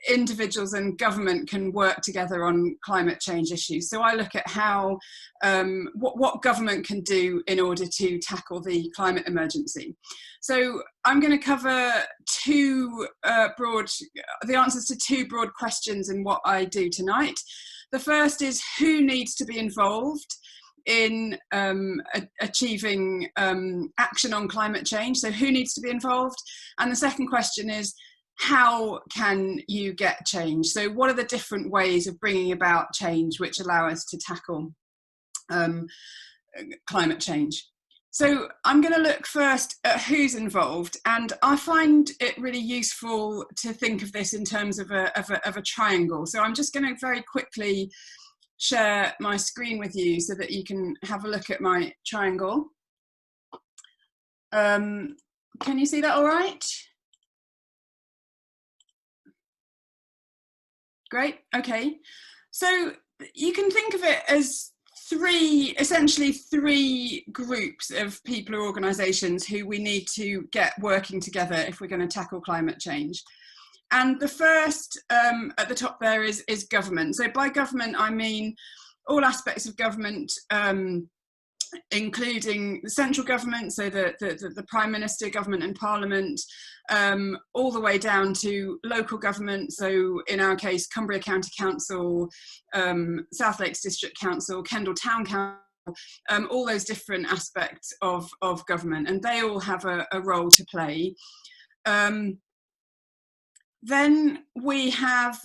individuals and government can work together on climate change issues. So I look at how what government can do in order to tackle the climate emergency. So I'm going to cover the answers to two broad questions in what I do tonight. The first is who needs to be involved in achieving action on climate change, so who needs to be involved? And the second question is, how can you get change? So what are the different ways of bringing about change which allow us to tackle climate change? So I'm going to look first at who's involved, and I find it really useful to think of this in terms of a triangle. So I'm just going to very quickly share my screen with you so that you can have a look at my triangle. Can you see that all right? Great, okay. So you can think of it as essentially three groups of people or organisations who we need to get working together if we're going to tackle climate change. And the first at the top there is government. So by government, I mean all aspects of government, including the central government, so the Prime Minister, government and Parliament, all the way down to local government. So in our case, Cumbria County Council, South Lakes District Council, Kendal Town Council, all those different aspects of government, and they all have a role to play. Then we have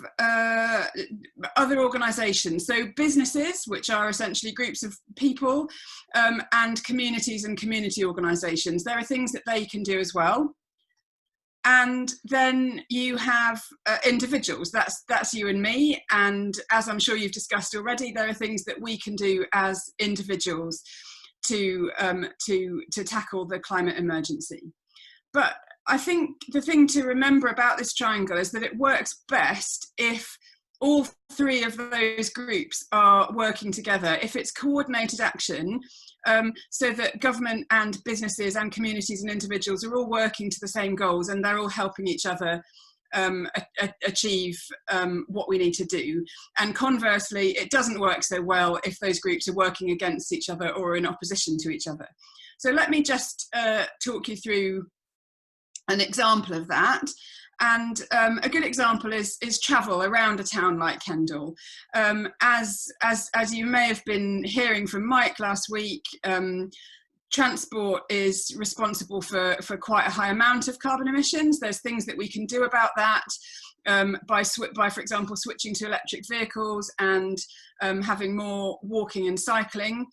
other organisations, so businesses, which are essentially groups of people, and communities and community organisations. There are things that they can do as well. And then you have individuals, that's you and me, and as I'm sure you've discussed already, there are things that we can do as individuals to tackle the climate emergency. But I think the thing to remember about this triangle is that it works best if all three of those groups are working together, if it's coordinated action, so that government and businesses and communities and individuals are all working to the same goals and they're all helping each other achieve what we need to do. And conversely, it doesn't work so well if those groups are working against each other or in opposition to each other. So let me just talk you through an example of that. And a good example is travel around a town like Kendal. As you may have been hearing from Mike last week, transport is responsible for quite a high amount of carbon emissions. There's things that we can do about that by, for example, switching to electric vehicles and having more walking and cycling.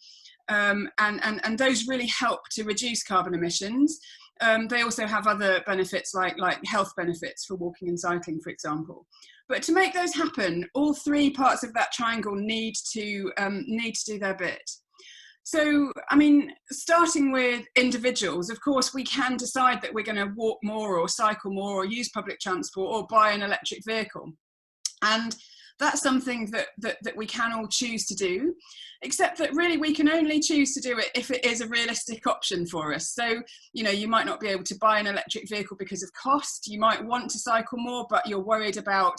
And those really help to reduce carbon emissions. They also have other benefits like health benefits for walking and cycling, for example. But to make those happen, all three parts of that triangle need to do their bit. So, I mean, starting with individuals, of course, we can decide that we're going to walk more or cycle more or use public transport or buy an electric vehicle. And that's something that we can all choose to do, except that really we can only choose to do it if it is a realistic option for us. So, you know, you might not be able to buy an electric vehicle because of cost. You might want to cycle more, but you're worried about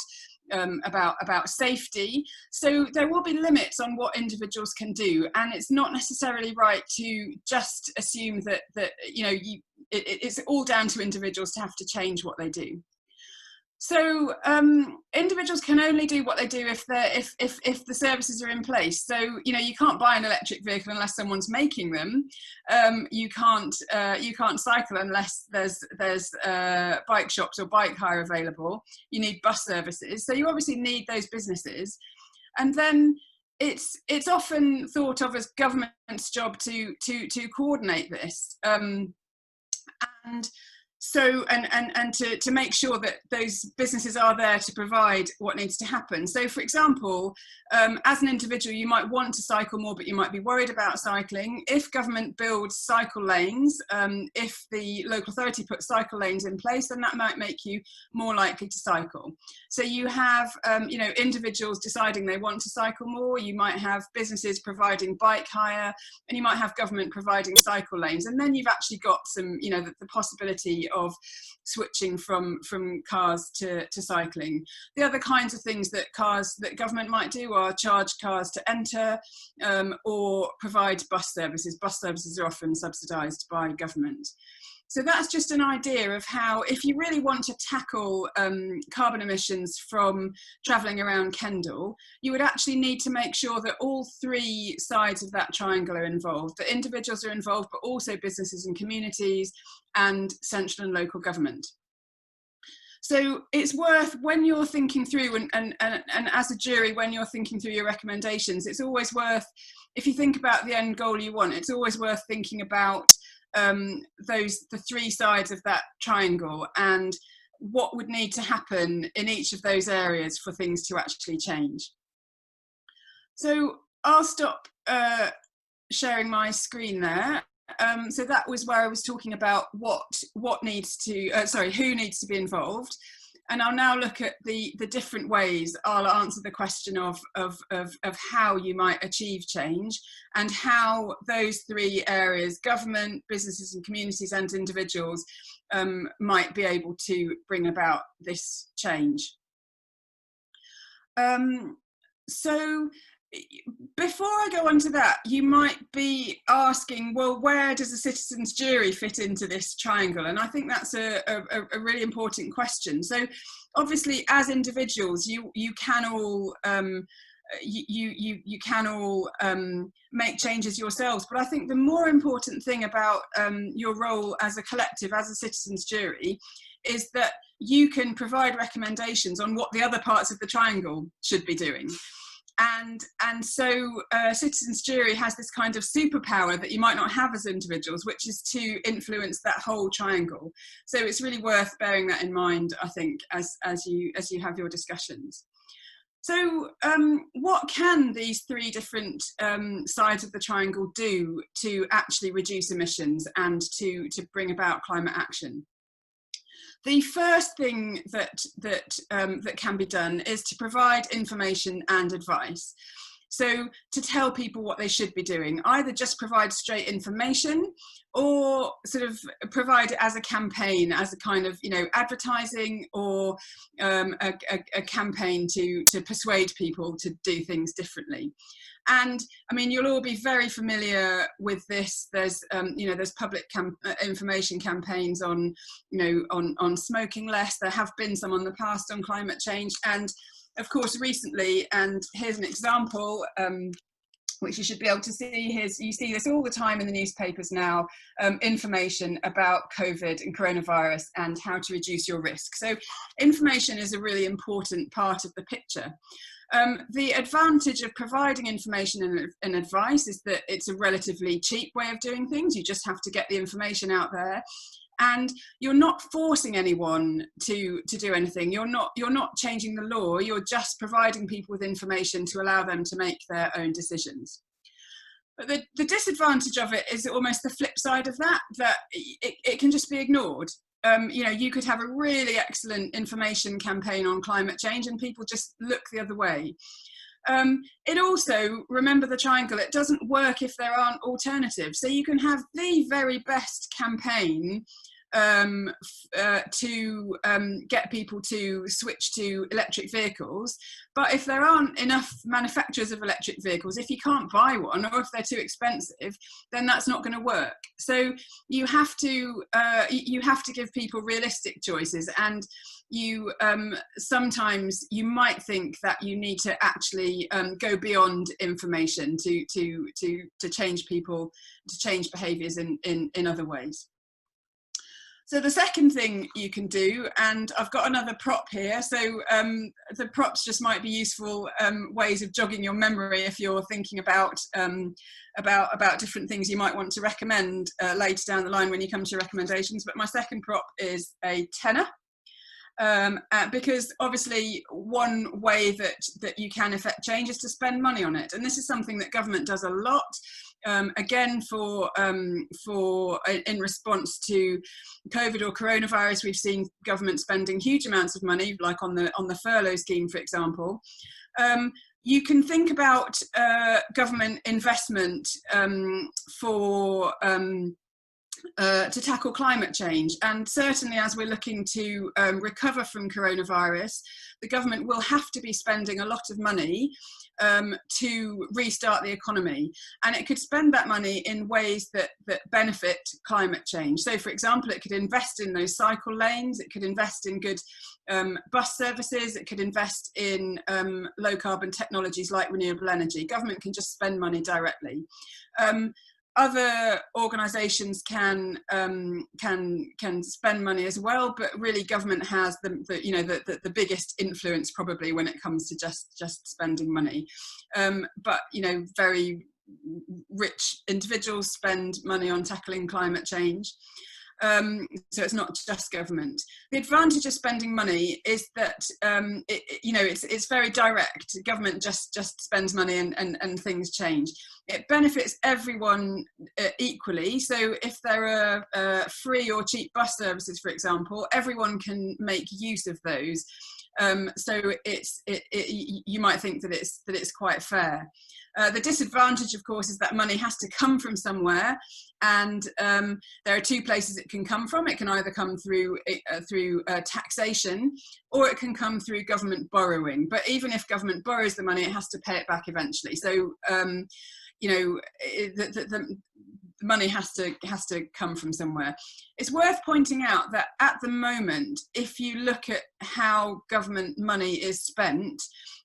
safety. So there will be limits on what individuals can do, and it's not necessarily right to just assume that you know it's all down to individuals to have to change what they do. So individuals can only do what they do if the services are in place. So, you know, you can't buy an electric vehicle unless someone's making them. You can't cycle unless there's bike shops or bike hire available. You need bus services. So you obviously need those businesses. And then it's often thought of as government's job to coordinate this. So, and to make sure that those businesses are there to provide what needs to happen. So, for example, as an individual, you might want to cycle more, but you might be worried about cycling. If government builds cycle lanes, if the local authority puts cycle lanes in place, then that might make you more likely to cycle. So you have, you know, individuals deciding they want to cycle more. You might have businesses providing bike hire, and you might have government providing cycle lanes. And then you've actually got some, you know, the possibility of switching from cars to cycling. The other kinds of things that government might do are charge cars to enter, or provide bus services. Bus services are often subsidised by government. So that's just an idea of how, if you really want to tackle carbon emissions from travelling around Kendal, you would actually need to make sure that all three sides of that triangle are involved, that individuals are involved, but also businesses and communities and central and local government. So it's worth, when you're thinking through, and as a jury, when you're thinking through your recommendations, it's always worth, if you think about the end goal you want, it's always worth thinking about the three sides of that triangle and what would need to happen in each of those areas for things to actually change. So I'll stop sharing my screen there. So that was where I was talking about what needs to, who needs to be involved. And I'll now look at the different ways I'll answer the question of how you might achieve change, and how those three areas, government, businesses and communities and individuals, might be able to bring about this change. So before I go on to that, you might be asking, well, where does a citizens' jury fit into this triangle? And I think that's a really important question. So obviously, as individuals, you can all you can all make changes yourselves. But I think the more important thing about your role as a collective, as a citizens' jury, is that you can provide recommendations on what the other parts of the triangle should be doing. And so citizens' jury has this kind of superpower that you might not have as individuals, which is to influence that whole triangle. So it's really worth bearing that in mind, I think, as you have your discussions. So what can these three different sides of the triangle do to actually reduce emissions and to bring about climate action? The first thing that can be done is to provide information and advice. So to tell people what they should be doing, either just provide straight information or sort of provide it as a campaign, as a kind of, advertising, or a campaign to persuade people to do things differently. And I mean, you'll all be very familiar with this. There's, there's public information campaigns on, on smoking less. There have been some on the past on climate change, and of course recently. And here's an example, which you should be able to see. You see this all the time in the newspapers now, information about COVID and coronavirus and how to reduce your risk. So information is a really important part of the picture. The advantage of providing information and advice is that it's a relatively cheap way of doing things. You just have to get the information out there, and you're not forcing anyone to do anything. You're not changing the law. You're just providing people with information to allow them to make their own decisions. But the disadvantage of it is almost the flip side of that, it can just be ignored. You could have a really excellent information campaign on climate change and people just look the other way. It also, remember the triangle, it doesn't work if there aren't alternatives. So you can have the very best campaign to get people to switch to electric vehicles, but if there aren't enough manufacturers of electric vehicles, if you can't buy one, or if they're too expensive, then that's not going to work. So you have to give people realistic choices, and you sometimes you might think that you need to actually go beyond information to change people, to change behaviours in other ways. So the second thing you can do, and I've got another prop here, so the props just might be useful ways of jogging your memory if you're thinking about different things you might want to recommend later down the line when you come to recommendations. But my second prop is a tenner. Because obviously one way that you can affect change is to spend money on it, and this is something that government does a lot. Again, in response to COVID or coronavirus, we've seen government spending huge amounts of money, like on the furlough scheme, for example. You can think about government investment for to tackle climate change. And certainly as we're looking to recover from coronavirus, the government will have to be spending a lot of money to restart the economy. And it could spend that money in ways that benefit climate change. So for example, it could invest in those cycle lanes, it could invest in good bus services, it could invest in low carbon technologies like renewable energy. Government can just spend money directly. Other organisations can spend money as well, but really government has the biggest influence probably when it comes to just spending money. But very rich individuals spend money on tackling climate change. So it's not just government. The advantage of spending money is that it's very direct. Government just spends money and things change. It benefits everyone equally. So if there are free or cheap bus services, for example, everyone can make use of those. So you might think that it's quite fair. The disadvantage, of course, is that money has to come from somewhere, and there are two places it can come from. It can either come through taxation, or it can come through government borrowing. But even if government borrows the money, it has to pay it back eventually. So the money has to come from somewhere. It's worth pointing out that at the moment, if you look at how government money is spent,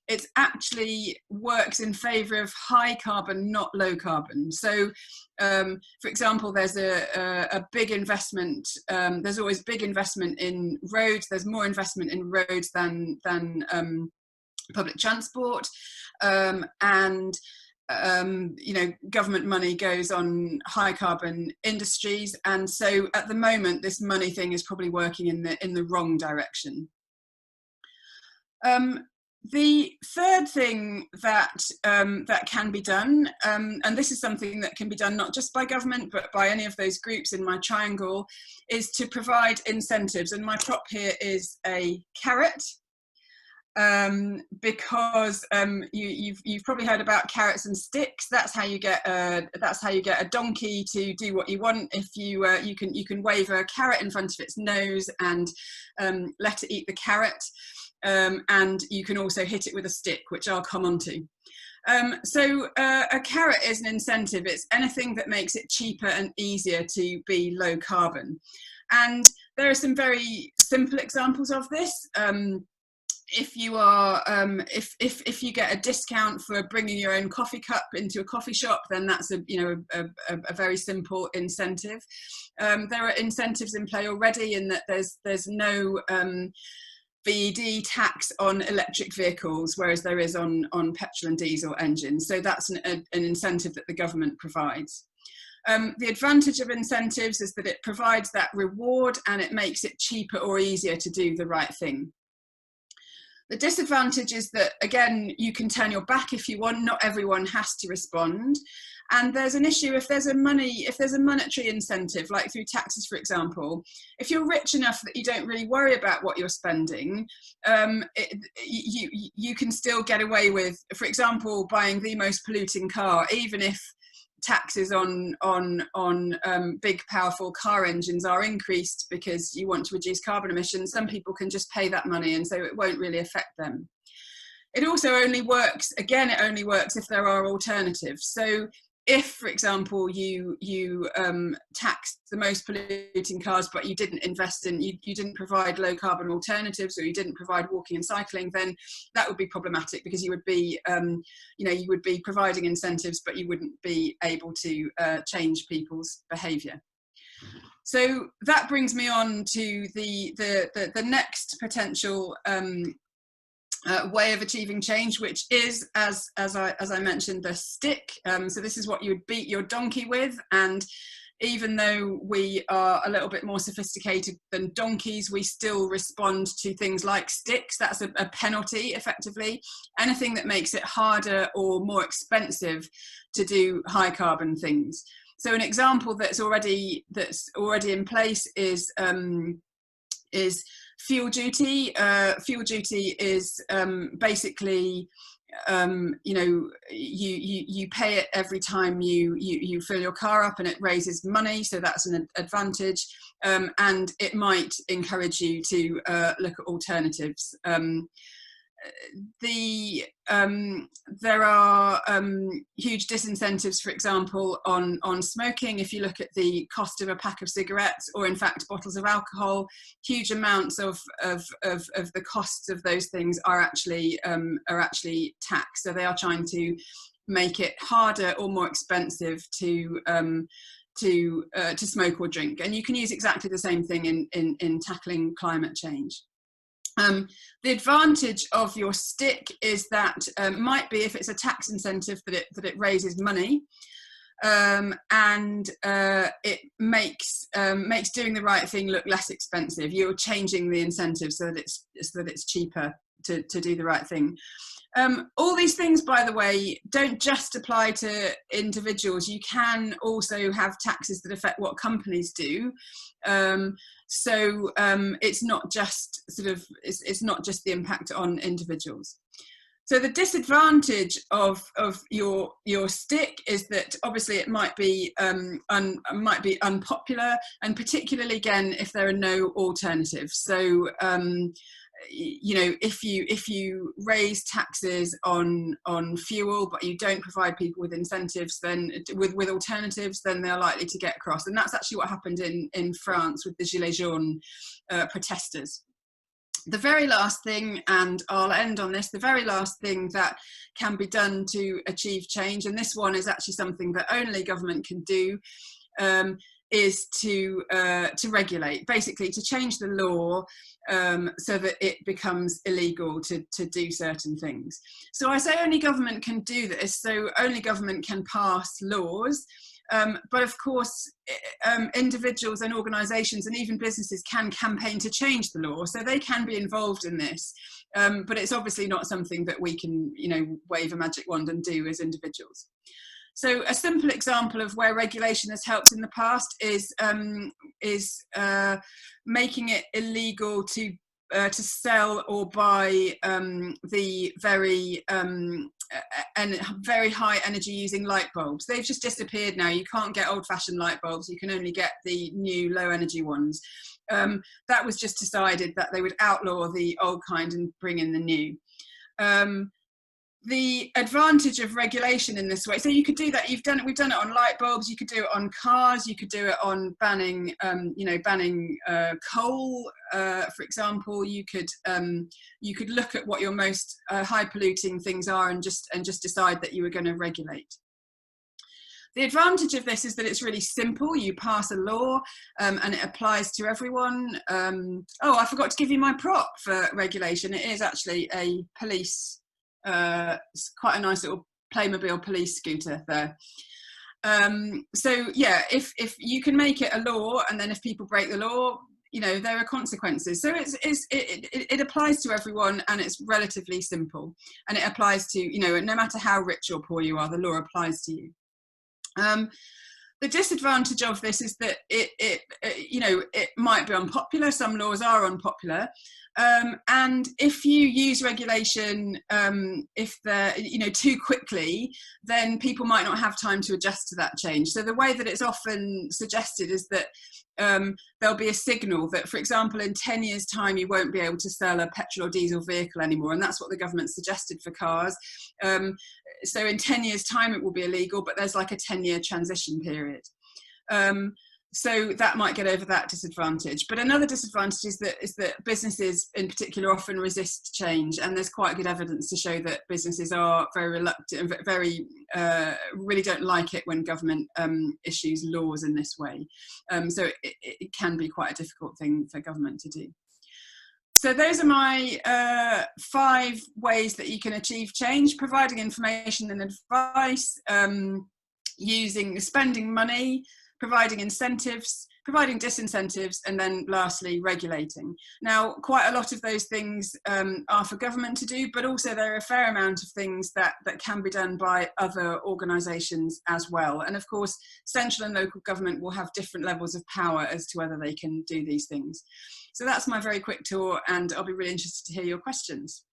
it actually works in favour of high carbon, not low carbon. So, for example, there's a big investment. There's always big investment in roads. There's more investment in roads than public transport, and government money goes on high carbon industries. And so, at the moment, this money thing is probably working in the wrong direction. The third thing that can be done, and this is something that can be done not just by government but by any of those groups in my triangle, is to provide incentives. And my prop here is a carrot, because you've probably heard about carrots and sticks. That's how you get a donkey to do what you want. If you can wave a carrot in front of its nose and let it eat the carrot. And you can also hit it with a stick, which I'll come on to. So a carrot is an incentive. It's anything that makes it cheaper and easier to be low carbon. And there are some very simple examples of this. If you are, if you get a discount for bringing your own coffee cup into a coffee shop, then that's a very simple incentive. There are incentives in play already in that there's no VED tax on electric vehicles, whereas there is on petrol and diesel engines. So that's an incentive that the government provides. The advantage of incentives is that it provides that reward and it makes it cheaper or easier to do the right thing. The disadvantage is that, again, you can turn your back if you want. Not everyone has to respond. And there's an issue if there's a monetary incentive, like through taxes, for example. If you're rich enough that you don't really worry about what you're spending, you can still get away with, for example, buying the most polluting car, even if taxes on big powerful car engines are increased because you want to reduce carbon emissions. Some people can just pay that money, and so it won't really affect them. It also only works if there are alternatives. So if, for example, you taxed the most polluting cars, but you didn't you didn't provide low carbon alternatives, or you didn't provide walking and cycling, then that would be problematic, because you would be, you would be providing incentives, but you wouldn't be able to change people's behaviour. So that brings me on to the next potential way of achieving change, which is, as I mentioned, the stick. So this is what you would beat your donkey with, and even though we are a little bit more sophisticated than donkeys, we still respond to things like sticks. That's a penalty, effectively. Anything that makes it harder or more expensive to do high carbon things. So an example that's already in place is fuel duty. Fuel duty is basically you know, you pay it every time you fill your car up, and it raises money, so that's an advantage. And it might encourage you to look at alternatives. There are huge disincentives, for example, on smoking. If you look at the cost of a pack of cigarettes, or in fact bottles of alcohol, huge amounts of the costs of those things are actually taxed. So they are trying to make it harder or more expensive to smoke or drink. And you can use exactly the same thing in tackling climate change. The advantage of your stick is that might be, if it's a tax incentive, that it raises money, and it makes doing the right thing look less expensive. You're changing the incentive so that it's cheaper to do the right thing. All these things, by the way, don't just apply to individuals. You can also have taxes that affect what companies do. So it's not just it's not just the impact on individuals. So the disadvantage of your stick is that obviously it might be unpopular, and particularly again if there are no alternatives. So you know, if you raise taxes on fuel, but you don't provide people with incentives, then with alternatives, then they're likely to get across. And that's actually what happened in France with the Gilets jaunes protesters. The very last thing, and I'll end on this, the very last thing that can be done to achieve change, and this one is actually something that only government can do, is to regulate, basically to change the law so that it becomes illegal to do certain things. So I say only government can do this, so only government can pass laws, but of course individuals and organisations and even businesses can campaign to change the law, so they can be involved in this, but it's obviously not something that we can, you know, wave a magic wand and do as individuals. So a simple example of where regulation has helped in the past is making it illegal to sell or buy the very high energy using light bulbs. They've just disappeared now. You can't get old-fashioned light bulbs. You can only get the new low energy ones. That was just decided that they would outlaw the old kind and bring in the new. The advantage of regulation in this way, so you could do that. We've done it on light bulbs. You could do it on cars. You could do it on banning coal, for example. You could look at what your most high polluting things are and just decide that you were going to regulate. The advantage of this is that it's really simple. You pass a law and it applies to everyone. Oh, I forgot to give you my prop for regulation. It is actually a police. It's quite a nice little Playmobil police scooter there. So yeah, if you can make it a law, and then if people break the law, you know, there are consequences. So it applies to everyone, and it's relatively simple, and it applies to, you know, no matter how rich or poor you are, the law applies to you. The disadvantage of this is that it might be unpopular. Some laws are unpopular. And if you use regulation, if they're, you know, too quickly, then people might not have time to adjust to that change. So the way that it's often suggested is that there'll be a signal that, for example, in 10 years' time, you won't be able to sell a petrol or diesel vehicle anymore. And that's what the government suggested for cars. So in 10 years' time, it will be illegal, but there's like a 10-year transition period. So that might get over that disadvantage. But another disadvantage is that businesses in particular often resist change, and there's quite good evidence to show that businesses are very reluctant and really don't like it when government issues laws in this way. So it can be quite a difficult thing for government to do. So those are my 5 ways that you can achieve change: providing information and advice, spending money, providing incentives, providing disincentives, and then lastly, regulating. Now, quite a lot of those things are for government to do, but also there are a fair amount of things that can be done by other organisations as well. And of course, central and local government will have different levels of power as to whether they can do these things. So that's my very quick tour, and I'll be really interested to hear your questions.